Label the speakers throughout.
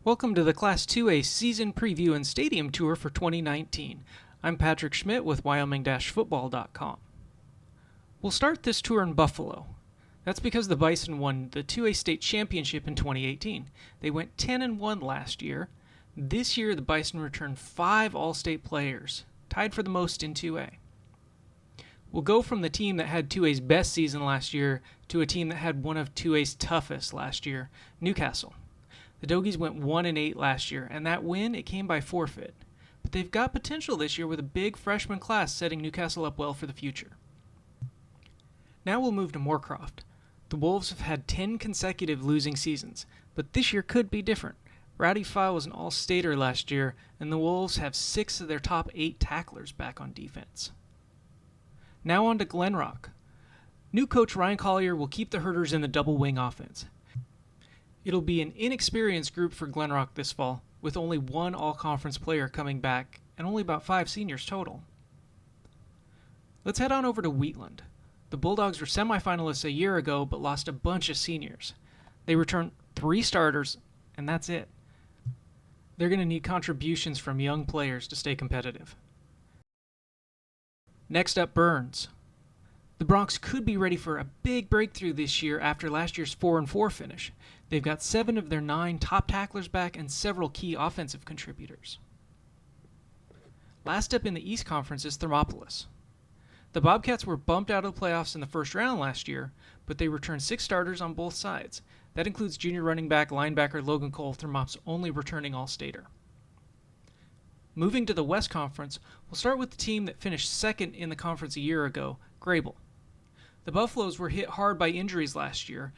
Speaker 1: Welcome to the Class 2A Season Preview and Stadium Tour for 2019. I'm Patrick Schmidt with Wyoming-football.com. We'll start this tour in Buffalo. That's because the Bison won the 2A state championship in 2018. They went 10-1 last year. This year, the Bison returned 5 All-State players, tied for the most in 2A. We'll go from the team that had 2A's best season last year to a team that had one of 2A's toughest last year, Newcastle. The Dogies went 1-8 last year, and that win, it came by forfeit. But they've got potential this year with a big freshman class setting Newcastle up well for the future. Now we'll move to Moorcroft. The Wolves have had 10 consecutive losing seasons, but this year could be different. Rowdy File was an all-stater last year, and the Wolves have 6 of their top 8 tacklers back on defense. Now on to Glen Rock. New coach Ryan Collier will keep the Herders in the double-wing offense. It'll be an inexperienced group for Glen Rock this fall, with only one all-conference player coming back and only about 5 seniors total. Let's head on over to Wheatland. The Bulldogs were semifinalists a year ago but lost a bunch of seniors. They returned 3 starters, and that's it. They're going to need contributions from young players to stay competitive. Next up, Burns. The Broncs could be ready for a big breakthrough this year after last year's 4-4 finish. They've got 7 of their 9 top tacklers back and several key offensive contributors. Last up in the East Conference is Thermopolis. The Bobcats were bumped out of the playoffs in the first round last year, but they returned 6 starters on both sides. That includes junior running back linebacker Logan Cole, Thermop's only returning All-Stater. Moving to the West Conference, we'll start with the team that finished second in the conference a year ago, Grable. The Buffaloes were hit hard by injuries last year,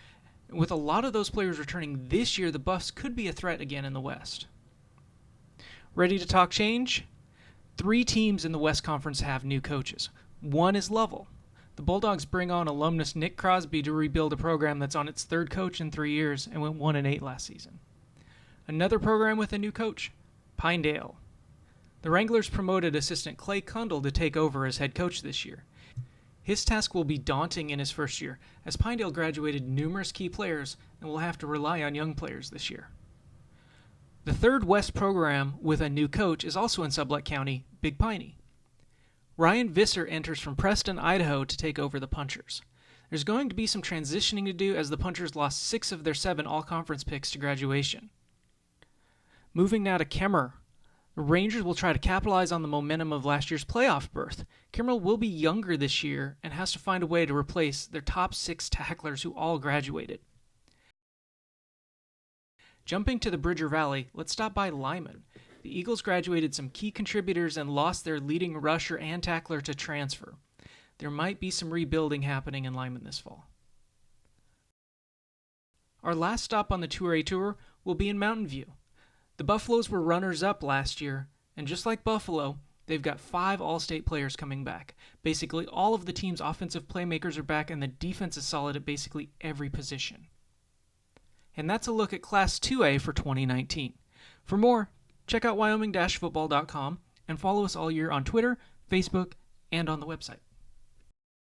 Speaker 1: and with a lot of those players returning this year, the Buffs could be a threat again in the West. Ready to talk change? 3 teams in the West Conference have new coaches. One is Lovell. The Bulldogs bring on alumnus Nick Crosby to rebuild a program that's on its 3rd coach in 3 years and went 1-8 last season. Another program with a new coach, Pinedale. The Wranglers promoted assistant Clay Kundle to take over as head coach this year. His task will be daunting in his first year, as Pinedale graduated numerous key players and will have to rely on young players this year. The 3rd West program with a new coach is also in Sublette County, Big Piney. Ryan Visser enters from Preston, Idaho to take over the Punchers. There's going to be some transitioning to do as the Punchers lost 6 of their 7 all-conference picks to graduation. Moving now to Kemmer. The Rangers will try to capitalize on the momentum of last year's playoff berth. Kimmerl will be younger this year and has to find a way to replace their top 6 tacklers who all graduated. Jumping to the Bridger Valley, let's stop by Lyman. The Eagles graduated some key contributors and lost their leading rusher and tackler to transfer. There might be some rebuilding happening in Lyman this fall. Our last stop on the 2A tour will be in Mountain View. The Buffaloes were runners-up last year, and just like Buffalo, they've got 5 All-State players coming back. Basically, all of the team's offensive playmakers are back, and the defense is solid at basically every position. And that's a look at Class 2A for 2019. For more, check out Wyoming-football.com and follow us all year on Twitter, Facebook, and on the website.